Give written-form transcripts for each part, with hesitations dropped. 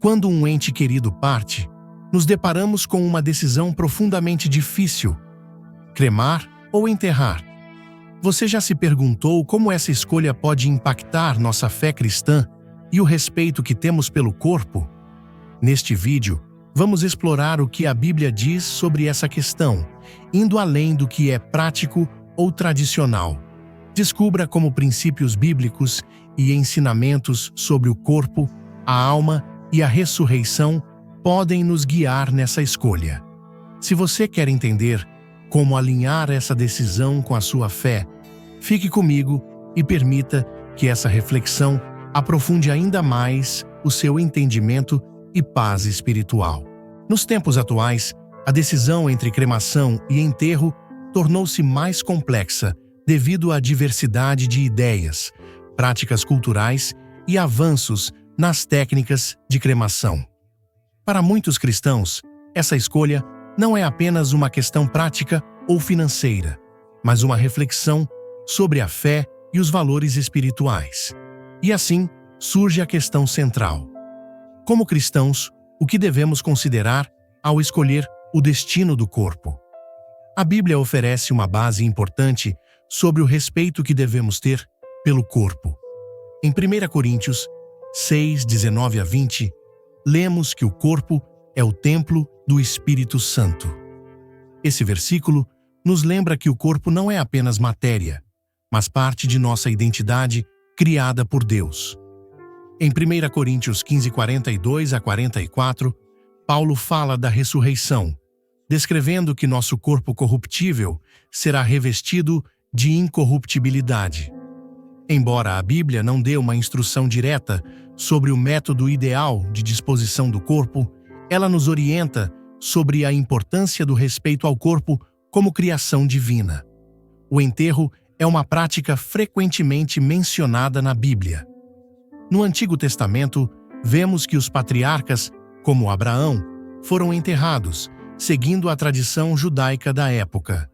Quando um ente querido parte, nos deparamos com uma decisão profundamente difícil: cremar ou enterrar. Você já se perguntou como essa escolha pode impactar nossa fé cristã e o respeito que temos pelo corpo? Neste vídeo, vamos explorar o que a Bíblia diz sobre essa questão, indo além do que é prático ou tradicional. Descubra como princípios bíblicos e ensinamentos sobre o corpo, a alma e a ressurreição podem nos guiar nessa escolha. Se você quer entender como alinhar essa decisão com a sua fé, fique comigo e permita que essa reflexão aprofunde ainda mais o seu entendimento e paz espiritual. Nos tempos atuais, a decisão entre cremação e enterro tornou-se mais complexa devido à diversidade de ideias, práticas culturais e avanços nas técnicas de cremação. Para muitos cristãos, essa escolha não é apenas uma questão prática ou financeira, mas uma reflexão sobre a fé e os valores espirituais. E assim surge a questão central: como cristãos, o que devemos considerar ao escolher o destino do corpo? A Bíblia oferece uma base importante sobre o respeito que devemos ter pelo corpo. Em 1 Coríntios 6, 19 a 20, lemos que o corpo é o templo do Espírito Santo. Esse versículo nos lembra que o corpo não é apenas matéria, mas parte de nossa identidade criada por Deus. Em 1 Coríntios 15, 42 a 44, Paulo fala da ressurreição, descrevendo que nosso corpo corruptível será revestido de incorruptibilidade. Embora a Bíblia não dê uma instrução direta sobre o método ideal de disposição do corpo, ela nos orienta sobre a importância do respeito ao corpo como criação divina. O enterro é uma prática frequentemente mencionada na Bíblia. No Antigo Testamento, vemos que os patriarcas, como Abraão, foram enterrados, seguindo a tradição judaica da época.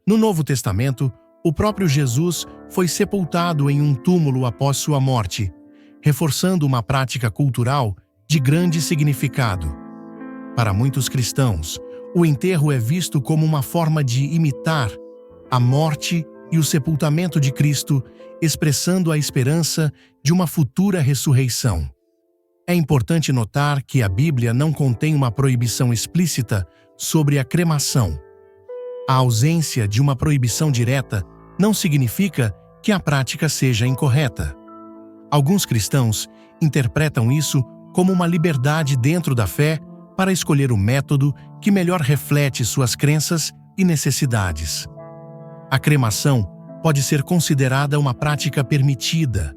No Novo Testamento, o próprio Jesus foi sepultado em um túmulo após sua morte, reforçando uma prática cultural de grande significado. Para muitos cristãos, o enterro é visto como uma forma de imitar a morte e o sepultamento de Cristo, expressando a esperança de uma futura ressurreição. É importante notar que a Bíblia não contém uma proibição explícita sobre a cremação. A ausência de uma proibição direta não significa que a prática seja incorreta. Alguns cristãos interpretam isso como uma liberdade dentro da fé para escolher o método que melhor reflete suas crenças e necessidades. A cremação pode ser considerada uma prática permitida,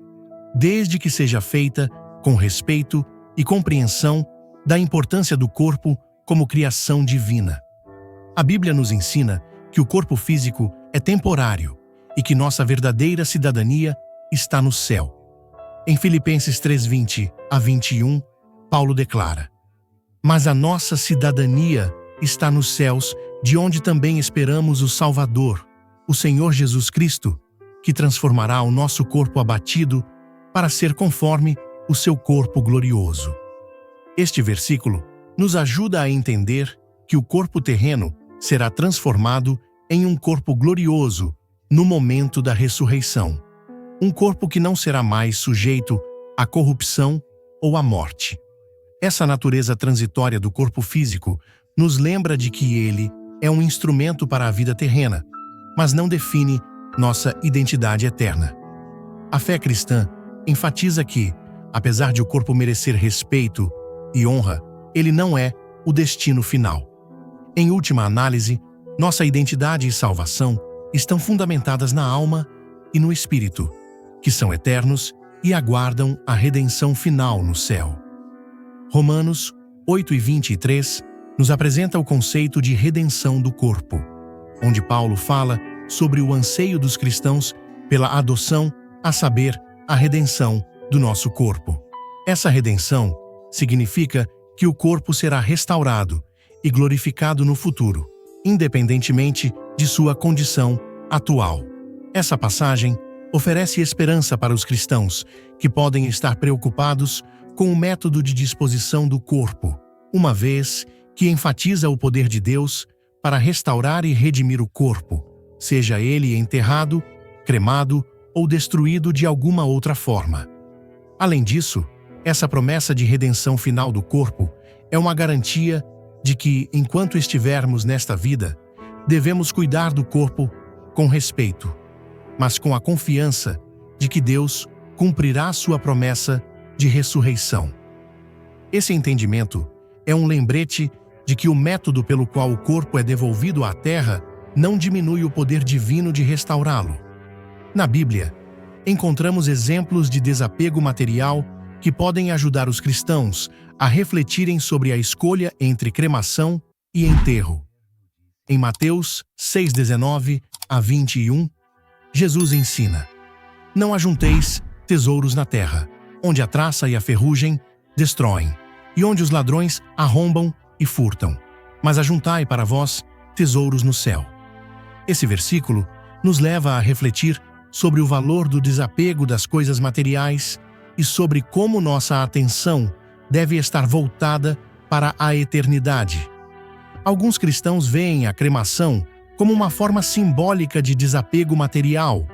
desde que seja feita com respeito e compreensão da importância do corpo como criação divina. A Bíblia nos ensina que o corpo físico é temporário e que nossa verdadeira cidadania está no céu. Em Filipenses 3:20 a 21, Paulo declara: "Mas a nossa cidadania está nos céus, de onde também esperamos o Salvador, o Senhor Jesus Cristo, que transformará o nosso corpo abatido para ser conforme o seu corpo glorioso." Este versículo nos ajuda a entender que o corpo terreno será transformado em um corpo glorioso no momento da ressurreição. Um corpo que não será mais sujeito à corrupção ou à morte. Essa natureza transitória do corpo físico nos lembra de que ele é um instrumento para a vida terrena, mas não define nossa identidade eterna. A fé cristã enfatiza que, apesar de o corpo merecer respeito e honra, ele não é o destino final. Em última análise, nossa identidade e salvação estão fundamentadas na alma e no espírito, que são eternos e aguardam a redenção final no céu. Romanos 8:23 nos apresenta o conceito de redenção do corpo, onde Paulo fala sobre o anseio dos cristãos pela adoção, a saber, a redenção do nosso corpo. Essa redenção significa que o corpo será restaurado e glorificado no futuro, independentemente de sua condição atual. Essa passagem oferece esperança para os cristãos que podem estar preocupados com o método de disposição do corpo, uma vez que enfatiza o poder de Deus para restaurar e redimir o corpo, seja ele enterrado, cremado ou destruído de alguma outra forma. Além disso, essa promessa de redenção final do corpo é uma garantia de que, enquanto estivermos nesta vida, devemos cuidar do corpo com respeito, mas com a confiança de que Deus cumprirá sua promessa de ressurreição. Esse entendimento é um lembrete de que o método pelo qual o corpo é devolvido à terra não diminui o poder divino de restaurá-lo. Na Bíblia, encontramos exemplos de desapego material que podem ajudar os cristãos a refletirem sobre a escolha entre cremação e enterro. Em Mateus 6:19 a 21, Jesus ensina: Não ajunteis tesouros na terra, onde a traça e a ferrugem destroem, e onde os ladrões arrombam e furtam, mas ajuntai para vós tesouros no céu. Esse versículo nos leva a refletir sobre o valor do desapego das coisas materiais e sobre como nossa atenção deve estar voltada para a eternidade. Alguns cristãos veem a cremação como uma forma simbólica de desapego material,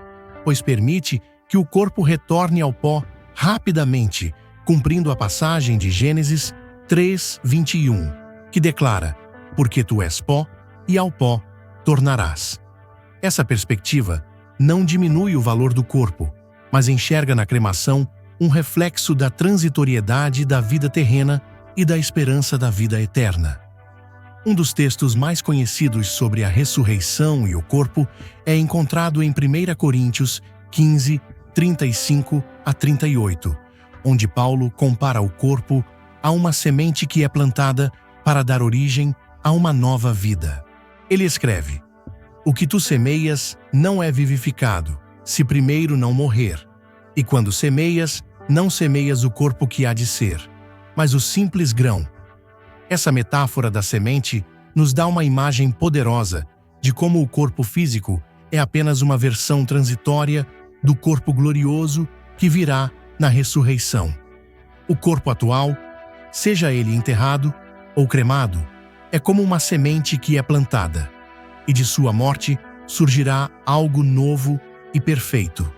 pois permite que o corpo retorne ao pó rapidamente, cumprindo a passagem de Gênesis 3:21, que declara: Porque tu és pó, e ao pó tornarás. Essa perspectiva não diminui o valor do corpo, mas enxerga na cremação um reflexo da transitoriedade da vida terrena e da esperança da vida eterna. Um dos textos mais conhecidos sobre a ressurreição e o corpo é encontrado em 1 Coríntios 15, 35 a 38, onde Paulo compara o corpo a uma semente que é plantada para dar origem a uma nova vida. Ele escreve: O que tu semeias não é vivificado, se primeiro não morrer. E quando semeias, não semeias o corpo que há de ser, mas o simples grão. Essa metáfora da semente nos dá uma imagem poderosa de como o corpo físico é apenas uma versão transitória do corpo glorioso que virá na ressurreição. O corpo atual, seja ele enterrado ou cremado, é como uma semente que é plantada, e de sua morte surgirá algo novo e perfeito.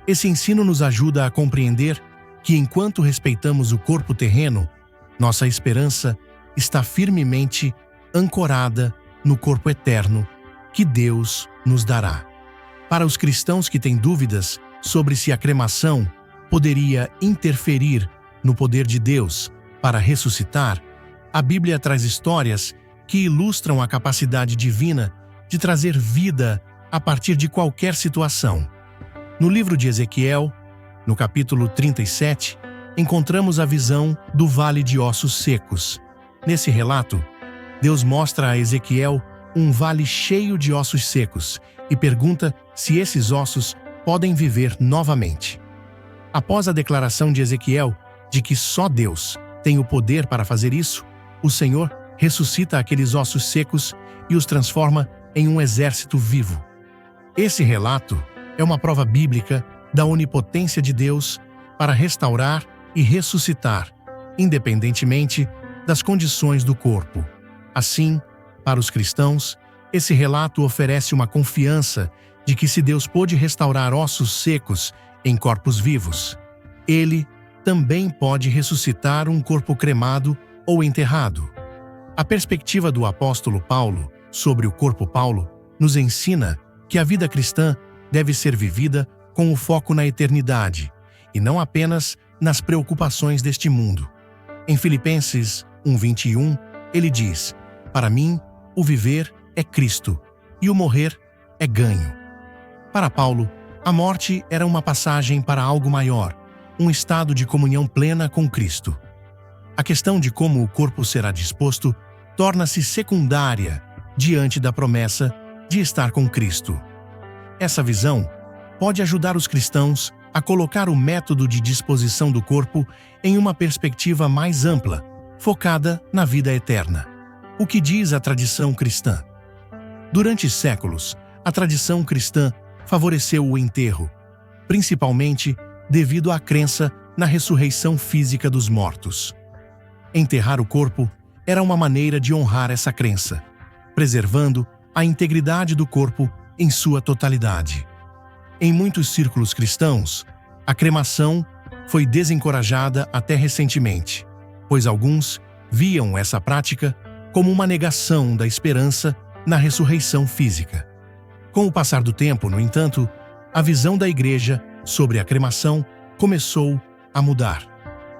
Esse ensino nos ajuda a compreender que, enquanto respeitamos o corpo terreno, nossa esperança está firmemente ancorada no corpo eterno que Deus nos dará. Para os cristãos que têm dúvidas sobre se a cremação poderia interferir no poder de Deus para ressuscitar, a Bíblia traz histórias que ilustram a capacidade divina de trazer vida a partir de qualquer situação. No livro de Ezequiel, no capítulo 37, encontramos a visão do Vale de Ossos Secos. Nesse relato, Deus mostra a Ezequiel um vale cheio de ossos secos e pergunta se esses ossos podem viver novamente. Após a declaração de Ezequiel de que só Deus tem o poder para fazer isso, o Senhor ressuscita aqueles ossos secos e os transforma em um exército vivo. Esse relato é uma prova bíblica da onipotência de Deus para restaurar e ressuscitar, independentemente das condições do corpo. Assim, para os cristãos, esse relato oferece uma confiança de que, se Deus pôde restaurar ossos secos em corpos vivos, Ele também pode ressuscitar um corpo cremado ou enterrado. A perspectiva do apóstolo Paulo sobre o corpo Paulo nos ensina que a vida cristã deve ser vivida com o foco na eternidade e não apenas nas preocupações deste mundo. Em Filipenses 1:21, ele diz: Para mim, o viver é Cristo e o morrer é ganho. Para Paulo, a morte era uma passagem para algo maior, um estado de comunhão plena com Cristo. A questão de como o corpo será disposto torna-se secundária diante da promessa de estar com Cristo. Essa visão pode ajudar os cristãos a colocar o método de disposição do corpo em uma perspectiva mais ampla, focada na vida eterna. O que diz a tradição cristã? Durante séculos, a tradição cristã favoreceu o enterro, principalmente devido à crença na ressurreição física dos mortos. Enterrar o corpo era uma maneira de honrar essa crença, preservando a integridade do corpo em sua totalidade. Em muitos círculos cristãos, a cremação foi desencorajada até recentemente, pois alguns viam essa prática como uma negação da esperança na ressurreição física. Com o passar do tempo, no entanto, a visão da Igreja sobre a cremação começou a mudar.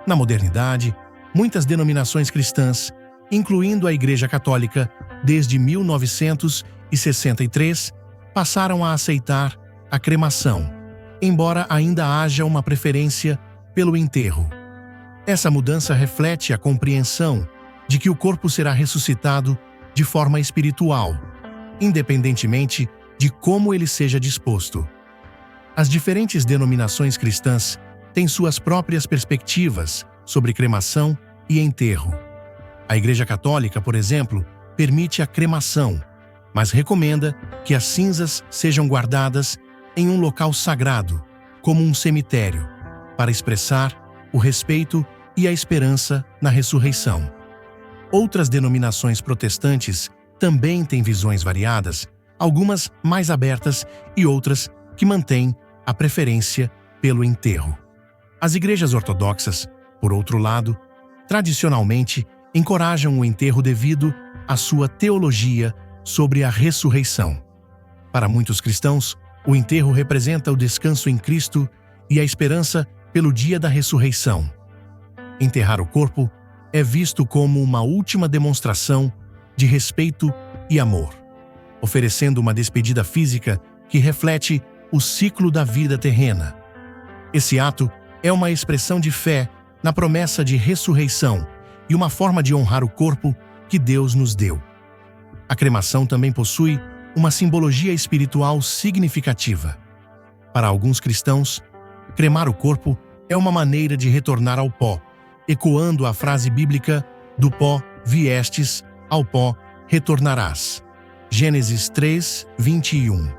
Na modernidade, muitas denominações cristãs, incluindo a Igreja Católica, desde 1963, passaram a aceitar a cremação, embora ainda haja uma preferência pelo enterro. Essa mudança reflete a compreensão de que o corpo será ressuscitado de forma espiritual, independentemente de como ele seja disposto. As diferentes denominações cristãs têm suas próprias perspectivas sobre cremação e enterro. A Igreja Católica, por exemplo, permite a cremação, mas recomenda que as cinzas sejam guardadas em um local sagrado, como um cemitério, para expressar o respeito e a esperança na ressurreição. Outras denominações protestantes também têm visões variadas, algumas mais abertas e outras que mantêm a preferência pelo enterro. As igrejas ortodoxas, por outro lado, tradicionalmente encorajam o enterro devido à sua teologia sobre a ressurreição. Para muitos cristãos, o enterro representa o descanso em Cristo e a esperança pelo dia da ressurreição. Enterrar o corpo é visto como uma última demonstração de respeito e amor, oferecendo uma despedida física que reflete o ciclo da vida terrena. Esse ato é uma expressão de fé na promessa de ressurreição e uma forma de honrar o corpo que Deus nos deu. A cremação também possui uma simbologia espiritual significativa. Para alguns cristãos, cremar o corpo é uma maneira de retornar ao pó, ecoando a frase bíblica: do pó viestes, ao pó retornarás. Gênesis 3, 21.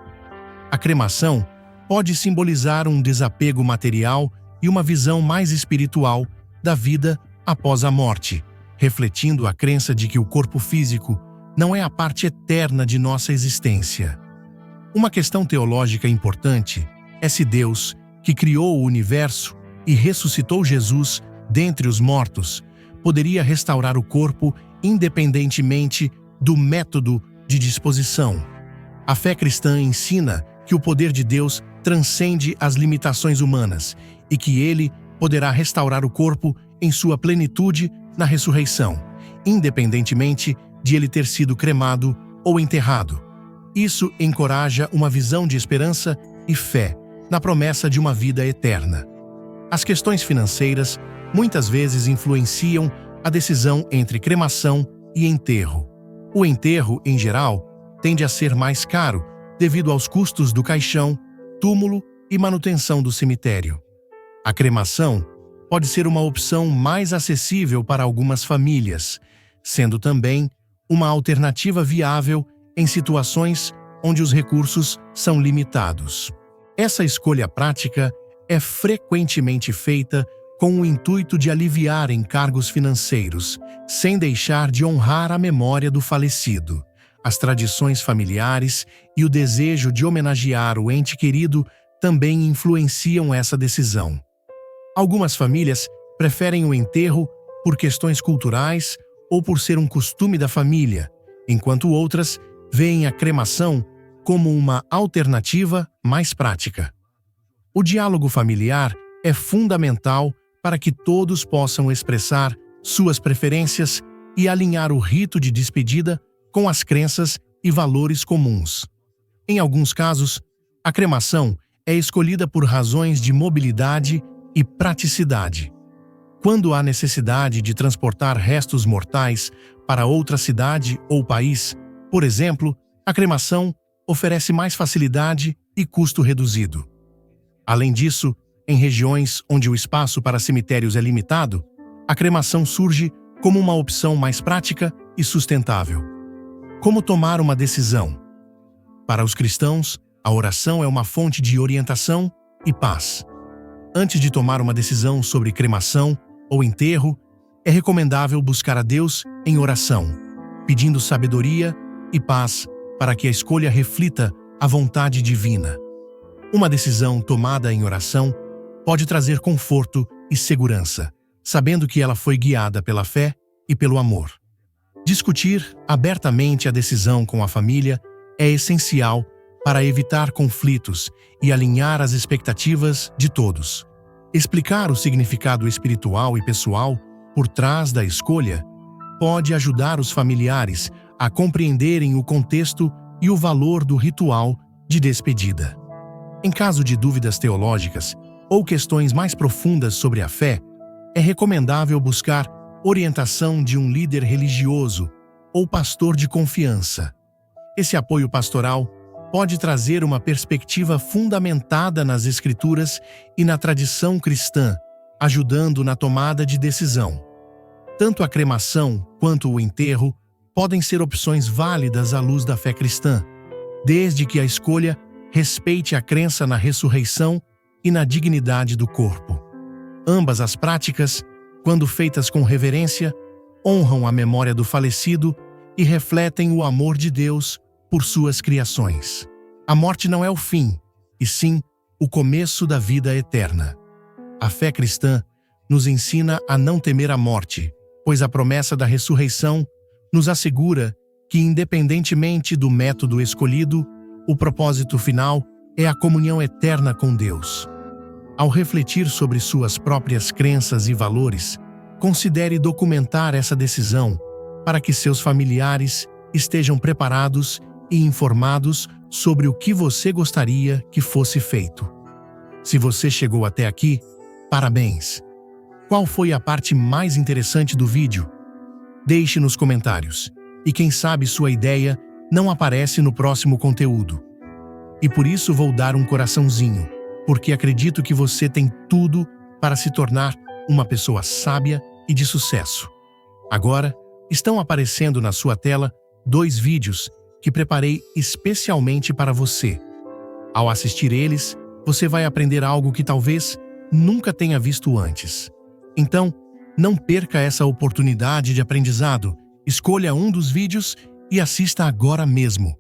A cremação pode simbolizar um desapego material e uma visão mais espiritual da vida após a morte, refletindo a crença de que o corpo físico não é a parte eterna de nossa existência. Uma questão teológica importante é se Deus, que criou o universo e ressuscitou Jesus dentre os mortos, poderia restaurar o corpo independentemente do método de disposição. A fé cristã ensina que o poder de Deus transcende as limitações humanas e que Ele poderá restaurar o corpo em sua plenitude na ressurreição, independentemente de ele ter sido cremado ou enterrado. Isso encoraja uma visão de esperança e fé na promessa de uma vida eterna. As questões financeiras muitas vezes influenciam a decisão entre cremação e enterro. O enterro, em geral, tende a ser mais caro devido aos custos do caixão, túmulo e manutenção do cemitério. A cremação pode ser uma opção mais acessível para algumas famílias, sendo também uma alternativa viável em situações onde os recursos são limitados. Essa escolha prática é frequentemente feita com o intuito de aliviar encargos financeiros, sem deixar de honrar a memória do falecido. As tradições familiares e o desejo de homenagear o ente querido também influenciam essa decisão. Algumas famílias preferem o enterro por questões culturais ou por ser um costume da família, enquanto outras veem a cremação como uma alternativa mais prática. O diálogo familiar é fundamental para que todos possam expressar suas preferências e alinhar o rito de despedida com as crenças e valores comuns. Em alguns casos, a cremação é escolhida por razões de mobilidade e praticidade. Quando há necessidade de transportar restos mortais para outra cidade ou país, por exemplo, a cremação oferece mais facilidade e custo reduzido. Além disso, em regiões onde o espaço para cemitérios é limitado, a cremação surge como uma opção mais prática e sustentável. Como tomar uma decisão? Para os cristãos, a oração é uma fonte de orientação e paz. Antes de tomar uma decisão sobre cremação ou enterro, é recomendável buscar a Deus em oração, pedindo sabedoria e paz para que a escolha reflita a vontade divina. Uma decisão tomada em oração pode trazer conforto e segurança, sabendo que ela foi guiada pela fé e pelo amor. Discutir abertamente a decisão com a família é essencial para evitar conflitos e alinhar as expectativas de todos. Explicar o significado espiritual e pessoal por trás da escolha pode ajudar os familiares a compreenderem o contexto e o valor do ritual de despedida. Em caso de dúvidas teológicas ou questões mais profundas sobre a fé, é recomendável buscar orientação de um líder religioso ou pastor de confiança. Esse apoio pastoral pode trazer uma perspectiva fundamentada nas Escrituras e na tradição cristã, ajudando na tomada de decisão. Tanto a cremação quanto o enterro podem ser opções válidas à luz da fé cristã, desde que a escolha respeite a crença na ressurreição e na dignidade do corpo. Ambas as práticas, quando feitas com reverência, honram a memória do falecido e refletem o amor de Deus por suas criações. A morte não é o fim, e sim o começo da vida eterna. A fé cristã nos ensina a não temer a morte, pois a promessa da ressurreição nos assegura que, independentemente do método escolhido, o propósito final é a comunhão eterna com Deus. Ao refletir sobre suas próprias crenças e valores, considere documentar essa decisão para que seus familiares estejam preparados e informados sobre o que você gostaria que fosse feito. Se você chegou até aqui, parabéns! Qual foi a parte mais interessante do vídeo? Deixe nos comentários. E quem sabe sua ideia não aparece no próximo conteúdo. E por isso vou dar um coraçãozinho, porque acredito que você tem tudo para se tornar uma pessoa sábia e de sucesso. Agora, estão aparecendo na sua tela 2 vídeos que preparei especialmente para você. Ao assistir eles, você vai aprender algo que talvez nunca tenha visto antes. Então, não perca essa oportunidade de aprendizado. Escolha um dos vídeos e assista agora mesmo.